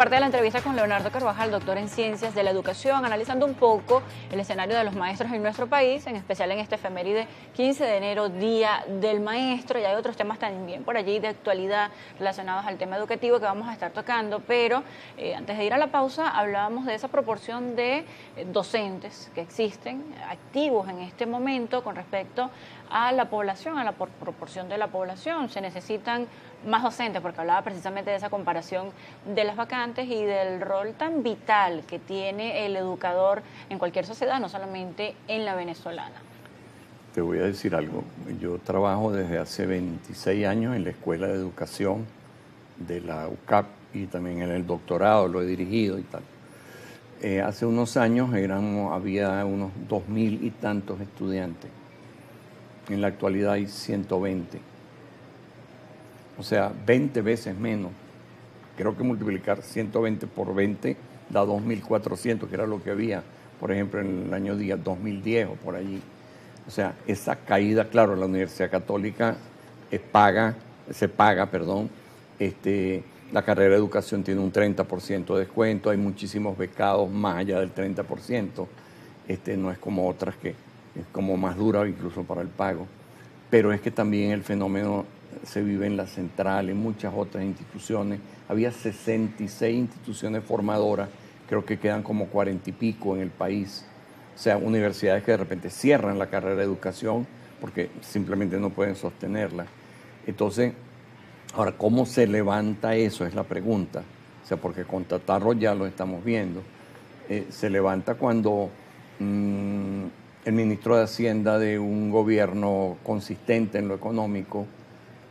Parte de la entrevista con Leonardo Carvajal, doctor en Ciencias de la Educación, analizando un poco el escenario de los maestros en nuestro país, en especial en este efeméride 15 de enero, Día del Maestro, y hay otros temas también por allí de actualidad relacionados al tema educativo que vamos a estar tocando, pero antes de ir a la pausa hablábamos de esa proporción de docentes que existen activos en este momento con respecto a la población, a la proporción de la población. Se necesitan más docentes, porque hablaba precisamente de esa comparación de las vacantes y del rol tan vital que tiene el educador en cualquier sociedad, no solamente en la venezolana. Te voy a decir algo. Yo trabajo desde hace 26 años en la Escuela de Educación de la UCAP y también en el doctorado, lo he dirigido y tal. Hace unos años había unos 2.000 y tantos estudiantes. En la actualidad hay 120. O sea, 20 veces menos. Creo que multiplicar 120 por 20 da 2.400, que era lo que había, por ejemplo, en el año 2010 o por allí. O sea, esa caída, claro, la Universidad Católica se paga, la carrera de educación tiene un 30% de descuento, hay muchísimos becados más allá del 30%, no es como otras que es como más dura incluso para el pago, pero es que también el fenómeno se vive en la Central, en muchas otras instituciones. Había 66 instituciones formadoras, creo que quedan como 40 y pico en el país. O sea, universidades que de repente cierran la carrera de educación porque simplemente no pueden sostenerla. Entonces, ahora, ¿cómo se levanta eso? Es la pregunta. O sea, porque con Tatarro ya lo estamos viendo. Se levanta cuando el ministro de Hacienda de un gobierno consistente en lo económico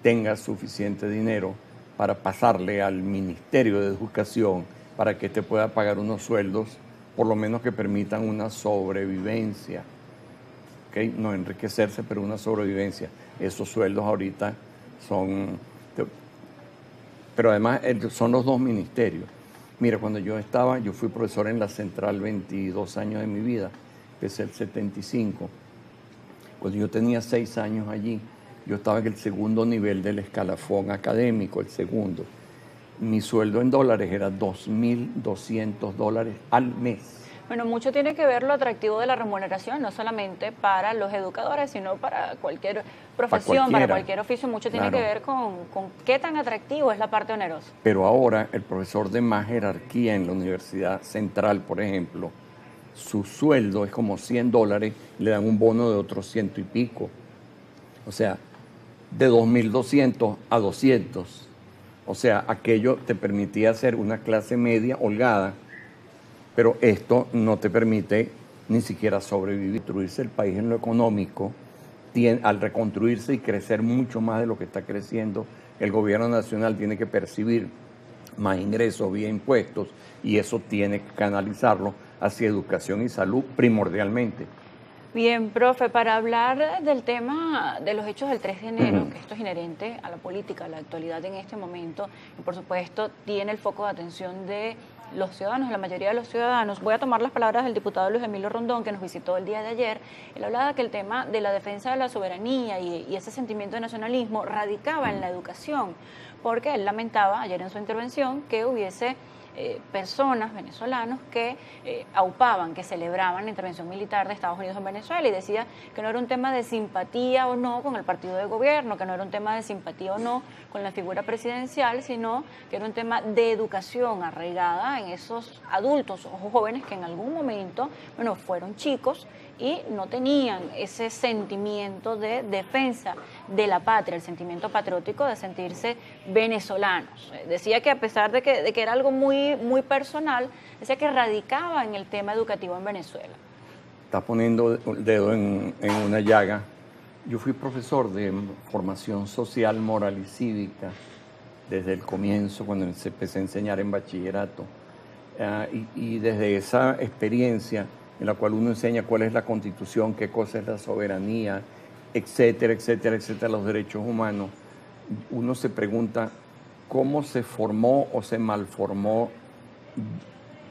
tenga suficiente dinero para pasarle al Ministerio de Educación para que te pueda pagar unos sueldos, por lo menos que permitan una sobrevivencia. ¿Okay? No enriquecerse, pero una sobrevivencia. Esos sueldos ahorita son... Pero además son los dos ministerios. Mira, cuando yo fui profesor en la Central 22 años de mi vida, empecé el 75. Cuando yo tenía 6 años allí, yo estaba en el segundo nivel del escalafón académico, el segundo. Mi sueldo en dólares era $2.200 al mes. Bueno, mucho tiene que ver lo atractivo de la remuneración, no solamente para los educadores, sino para cualquier profesión, para cualquier oficio. Mucho tiene que ver con qué tan atractivo es la parte onerosa. Pero ahora el profesor de más jerarquía en la Universidad Central, por ejemplo, su sueldo es como $100, le dan un bono de otros 100 y pico. O sea, de 2.200 a 200. O sea, aquello te permitía hacer una clase media holgada, pero esto no te permite ni siquiera sobrevivir. Construirse el país en lo económico, al reconstruirse y crecer mucho más de lo que está creciendo, el gobierno nacional tiene que percibir más ingresos vía impuestos y eso tiene que canalizarlo hacia educación y salud primordialmente. Bien, profe, para hablar del tema de los hechos del 3 de enero, que esto es inherente a la política, a la actualidad en este momento, y por supuesto tiene el foco de atención de los ciudadanos, la mayoría de los ciudadanos. Voy a tomar las palabras del diputado Luis Emilio Rondón, que nos visitó el día de ayer. Él hablaba que el tema de la defensa de la soberanía y ese sentimiento de nacionalismo radicaba en la educación, porque él lamentaba ayer en su intervención que hubiese personas, venezolanos, que aupaban, que celebraban la intervención militar de Estados Unidos en Venezuela y decía que no era un tema de simpatía o no con el partido de gobierno, que no era un tema de simpatía o no con la figura presidencial, sino que era un tema de educación arraigada en esos adultos o jóvenes que en algún momento, bueno, fueron chicos y no tenían ese sentimiento de defensa de la patria, el sentimiento patriótico de sentirse venezolanos. Decía que a pesar de que era algo muy personal, decía que radicaba en el tema educativo en Venezuela. Estás poniendo el dedo en una llaga. Yo fui profesor de formación social, moral y cívica desde el comienzo, cuando empecé a enseñar en bachillerato. Y desde esa experiencia en la cual uno enseña cuál es la Constitución, qué cosa es la soberanía, etcétera, etcétera, etcétera, los derechos humanos, uno se pregunta cómo se formó o se malformó,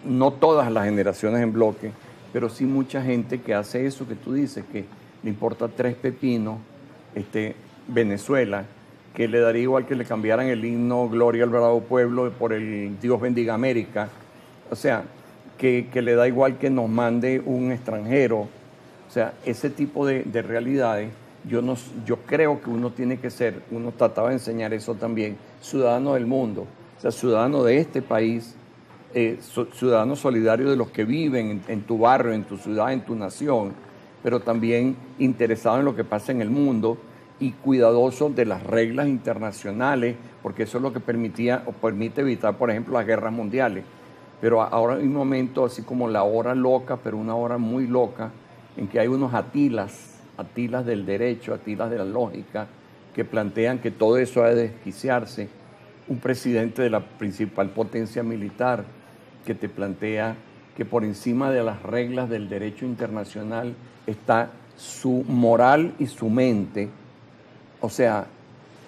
no todas las generaciones en bloque, pero sí mucha gente que hace eso que tú dices, que le importa 3 pepinos, Venezuela, que le daría igual que le cambiaran el himno Gloria al bravo pueblo por el Dios bendiga América. O sea, que le da igual que nos mande un extranjero. O sea, ese tipo de realidades, yo creo que uno tiene que ser, uno trataba de enseñar eso también, ciudadano del mundo, o sea, ciudadano de este país, ciudadano solidario de los que viven en tu barrio, en tu ciudad, en tu nación, pero también interesado en lo que pasa en el mundo y cuidadoso de las reglas internacionales, porque eso es lo que permitía o permite evitar, por ejemplo, las guerras mundiales. Pero ahora hay un momento así como la hora loca, pero una hora muy loca, en que hay unos atilas del derecho, atilas de la lógica, que plantean que todo eso ha de desquiciarse. Un presidente de la principal potencia militar que te plantea que por encima de las reglas del derecho internacional está su moral y su mente. O sea,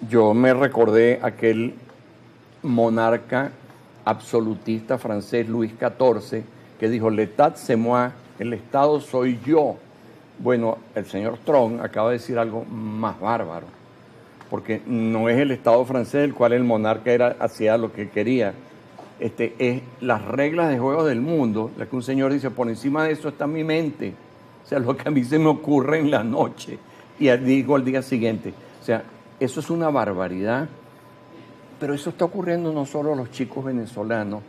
yo me recordé aquel monarca absolutista francés Luis XIV que dijo, l'état c'est moi, el Estado soy yo. Bueno, el señor Trump acaba de decir algo más bárbaro, porque no es el Estado francés el cual el monarca hacía lo que quería, es las reglas de juego del mundo, la que un señor dice, por encima de eso está mi mente, o sea, lo que a mí se me ocurre en la noche y digo al día siguiente, o sea, eso es una barbaridad. Pero eso está ocurriendo no solo a los chicos venezolanos,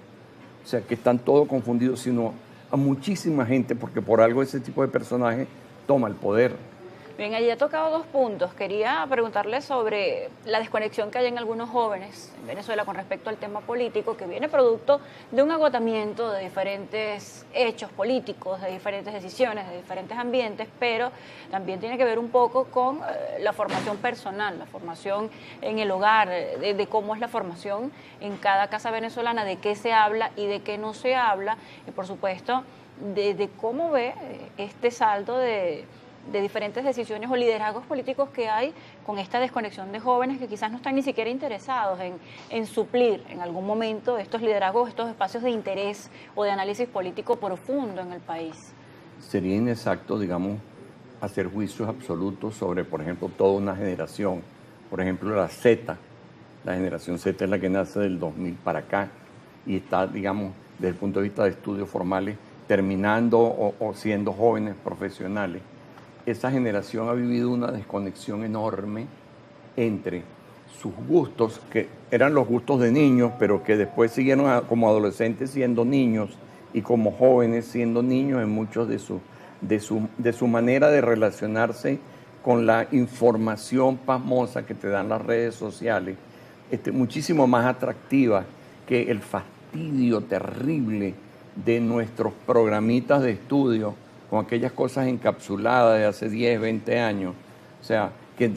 o sea, que están todos confundidos, sino a muchísima gente, porque por algo ese tipo de personaje toma el poder. Bien, allí ha tocado dos puntos. Quería preguntarle sobre la desconexión que hay en algunos jóvenes en Venezuela con respecto al tema político, que viene producto de un agotamiento de diferentes hechos políticos, de diferentes decisiones, de diferentes ambientes, pero también tiene que ver un poco con la formación personal, la formación en el hogar, de cómo es la formación en cada casa venezolana, de qué se habla y de qué no se habla, y por supuesto de cómo ve este saldo de diferentes decisiones o liderazgos políticos que hay con esta desconexión de jóvenes que quizás no están ni siquiera interesados en suplir en algún momento estos liderazgos, estos espacios de interés o de análisis político profundo en el país. Sería inexacto, digamos, hacer juicios absolutos sobre, por ejemplo, toda una generación. Por ejemplo, la generación Z es la que nace del 2000 para acá y está, digamos, desde el punto de vista de estudios formales, terminando o siendo jóvenes profesionales. Esa generación ha vivido una desconexión enorme entre sus gustos, que eran los gustos de niños, pero que después siguieron como adolescentes siendo niños y como jóvenes siendo niños en muchos de su manera de relacionarse con la información pasmosa que te dan las redes sociales, muchísimo más atractiva que el fastidio terrible de nuestros programitas de estudio, con aquellas cosas encapsuladas de hace 10, 20 años, o sea, que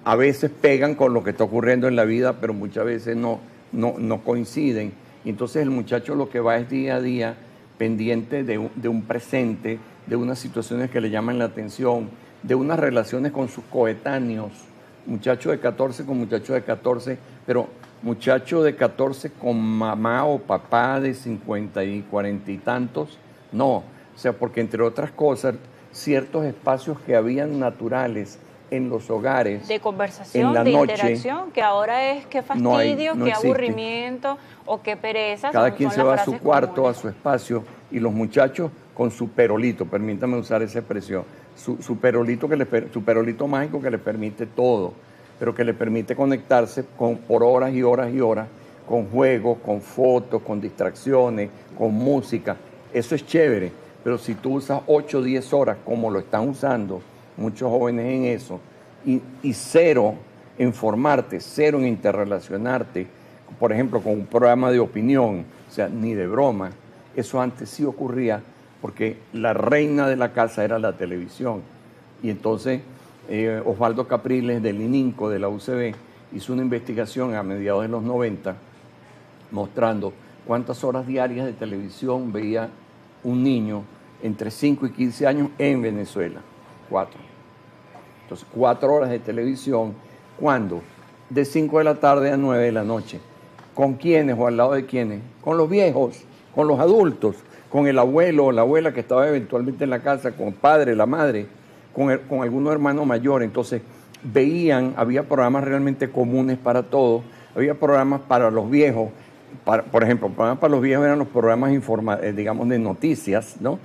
a veces pegan con lo que está ocurriendo en la vida, pero muchas veces no coinciden. Y entonces el muchacho lo que va es día a día pendiente de un presente, de unas situaciones que le llaman la atención, de unas relaciones con sus coetáneos, muchacho de 14 con muchacho de 14, pero muchacho de 14 con mamá o papá de 50 y 40 y tantos, no. O sea, porque entre otras cosas, ciertos espacios que habían naturales en los hogares, de conversación, en la de noche, interacción, que ahora es qué fastidio, qué aburrimiento o qué pereza. Cada quien se va a su cuarto, a su espacio, y los muchachos con su perolito, permítame usar esa expresión, su perolito mágico que les permite todo, pero que les permite conectarse por horas y horas y horas, con juegos, con fotos, con distracciones, con música. Eso es chévere. Pero si tú usas 8 o 10 horas, como lo están usando muchos jóvenes en eso, y cero en formarte, cero en interrelacionarte, por ejemplo, con un programa de opinión, o sea, ni de broma, eso antes sí ocurría porque la reina de la casa era la televisión. Y entonces Osvaldo Capriles del ININCO, de la UCB, hizo una investigación a mediados de los 90 mostrando cuántas horas diarias de televisión veía un niño entre 5 y 15 años en Venezuela. 4. Entonces, 4 horas de televisión. ¿Cuándo? De 5 de la tarde a 9 de la noche. ¿Con quiénes o al lado de quiénes? Con los viejos, con los adultos, con el abuelo o la abuela que estaba eventualmente en la casa, con el padre, la madre, con algún hermano mayor. Entonces, veían, había programas realmente comunes para todos, había programas para los viejos, por ejemplo, programas para los viejos eran los programas digamos de noticias, ¿no?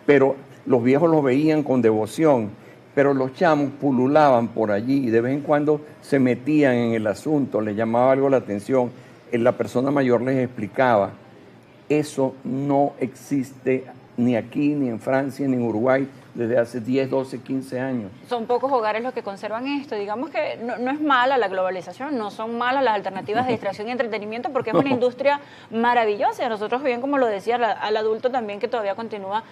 Pero los viejos los veían con devoción, pero los chamos pululaban por allí y de vez en cuando se metían en el asunto, les llamaba algo la atención, la persona mayor les explicaba. Eso no existe ni aquí, ni en Francia, ni en Uruguay, desde hace 10, 12, 15 años. Son pocos hogares los que conservan esto. Digamos que no es mala la globalización, no son malas las alternativas de distracción y entretenimiento, porque es una industria maravillosa. Nosotros, bien como lo decía, al adulto también que todavía continúa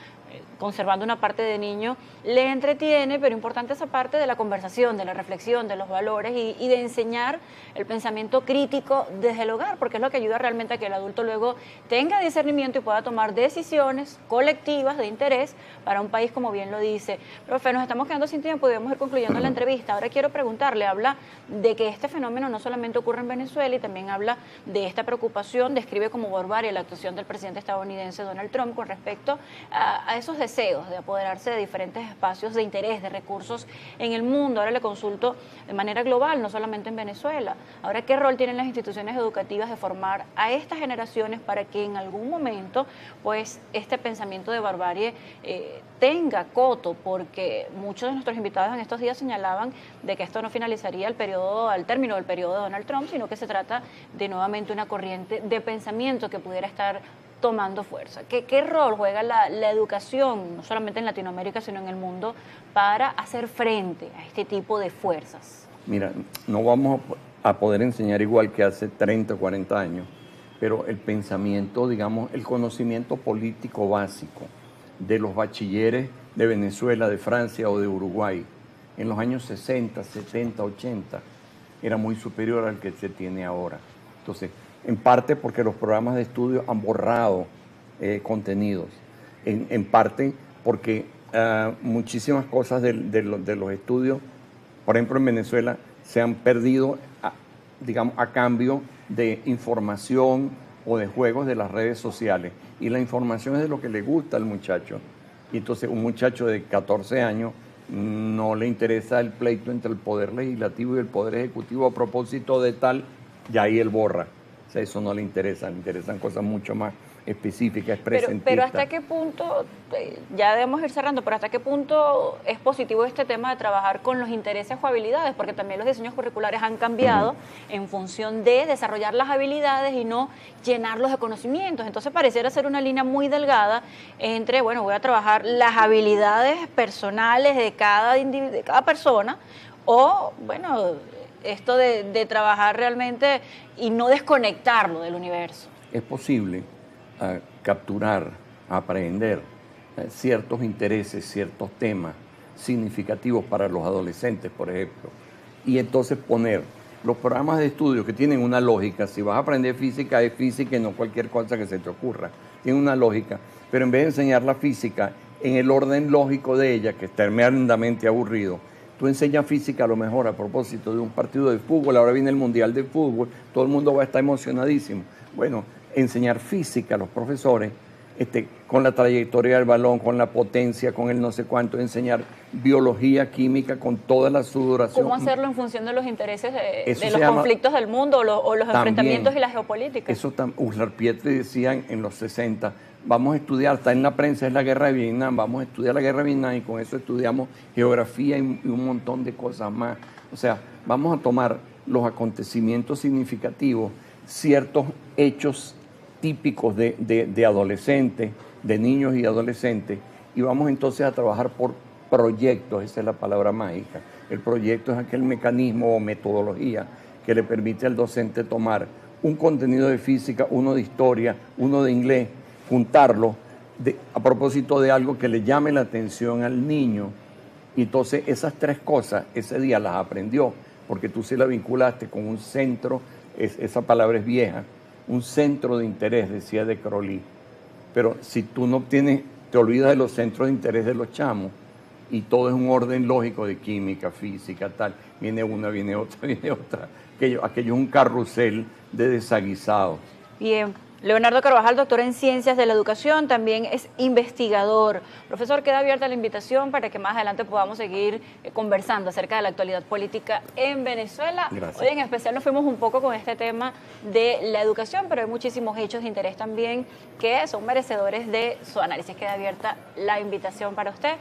conservando una parte de niño, le entretiene, pero importante esa parte de la conversación, de la reflexión, de los valores y de enseñar el pensamiento crítico desde el hogar, porque es lo que ayuda realmente a que el adulto luego tenga discernimiento y pueda tomar decisiones colectivas de interés para un país, como bien lo dice. Profe, nos estamos quedando sin tiempo y debemos ir concluyendo la entrevista. Ahora quiero preguntarle, habla de que este fenómeno no solamente ocurre en Venezuela y también habla de esta preocupación, describe como barbarie la actuación del presidente estadounidense Donald Trump con respecto a esos deseos de apoderarse de diferentes espacios de interés, de recursos en el mundo. Ahora le consulto de manera global, no solamente en Venezuela. Ahora, ¿qué rol tienen las instituciones educativas de formar a estas generaciones para que en algún momento, pues, este pensamiento de barbarie tenga coto? Porque muchos de nuestros invitados en estos días señalaban de que esto no finalizaría al término del periodo de Donald Trump, sino que se trata de nuevamente una corriente de pensamiento que pudiera estar tomando fuerza. ¿Qué rol juega la educación, no solamente en Latinoamérica, sino en el mundo, para hacer frente a este tipo de fuerzas? Mira, no vamos a poder enseñar igual que hace 30 o 40 años, pero el pensamiento, digamos, el conocimiento político básico de los bachilleres de Venezuela, de Francia o de Uruguay, en los años 60, 70, 80, era muy superior al que se tiene ahora. Entonces, en parte porque los programas de estudio han borrado contenidos, en parte porque muchísimas cosas de los estudios, por ejemplo en Venezuela, se han perdido, digamos, a cambio de información o de juegos de las redes sociales. Y la información es de lo que le gusta al muchacho. Y entonces un muchacho de 14 años no le interesa el pleito entre el poder legislativo y el poder ejecutivo a propósito de tal, y ahí él borra. O sea, eso no le interesan cosas mucho más específicas, presentistas. Pero ¿hasta qué punto, ya debemos ir cerrando, pero hasta qué punto es positivo este tema de trabajar con los intereses o habilidades? Porque también los diseños curriculares han cambiado en función de desarrollar las habilidades y no llenarlos de conocimientos. Entonces pareciera ser una línea muy delgada entre, bueno, voy a trabajar las habilidades personales de cada persona o, bueno, esto de trabajar realmente y no desconectarlo del universo. Es posible capturar, aprender ciertos intereses, ciertos temas significativos para los adolescentes, por ejemplo, y entonces poner los programas de estudio que tienen una lógica. Si vas a aprender física, es física y no cualquier cosa que se te ocurra. Tiene una lógica, pero en vez de enseñar la física en el orden lógico de ella, que es tremendamente aburrido, tú enseñas física a lo mejor a propósito de un partido de fútbol, ahora viene el Mundial de Fútbol, todo el mundo va a estar emocionadísimo. Bueno, enseñar física a los profesores, con la trayectoria del balón, con la potencia, con el no sé cuánto, enseñar biología, química, con toda la sudoración. ¿Cómo hacerlo en función de los intereses de los conflictos del mundo o los enfrentamientos y la geopolítica? Eso Uslar Pietri decía en los 60, vamos a estudiar, está en la prensa, es la guerra de Vietnam, vamos a estudiar la guerra de Vietnam y con eso estudiamos geografía y un montón de cosas más. O sea, vamos a tomar los acontecimientos significativos, ciertos hechos típicos de adolescentes, de niños y adolescentes, y vamos entonces a trabajar por proyectos, esa es la palabra mágica. El proyecto es aquel mecanismo o metodología que le permite al docente tomar un contenido de física, uno de historia, uno de inglés, juntarlo a propósito de algo que le llame la atención al niño, y entonces esas tres cosas ese día las aprendió, porque tú sí la vinculaste con un centro, esa palabra es vieja, un centro de interés, decía de Crowley. Pero si tú no tienes, te olvidas de los centros de interés de los chamos, y todo es un orden lógico de química, física, tal, viene una, viene otra, viene otra, aquello es un carrusel de desaguisados. Bien, Leonardo Carvajal, doctor en Ciencias de la Educación, también es investigador. Profesor, queda abierta la invitación para que más adelante podamos seguir conversando acerca de la actualidad política en Venezuela. Gracias. Hoy en especial nos fuimos un poco con este tema de la educación, pero hay muchísimos hechos de interés también que son merecedores de su análisis. Queda abierta la invitación para usted.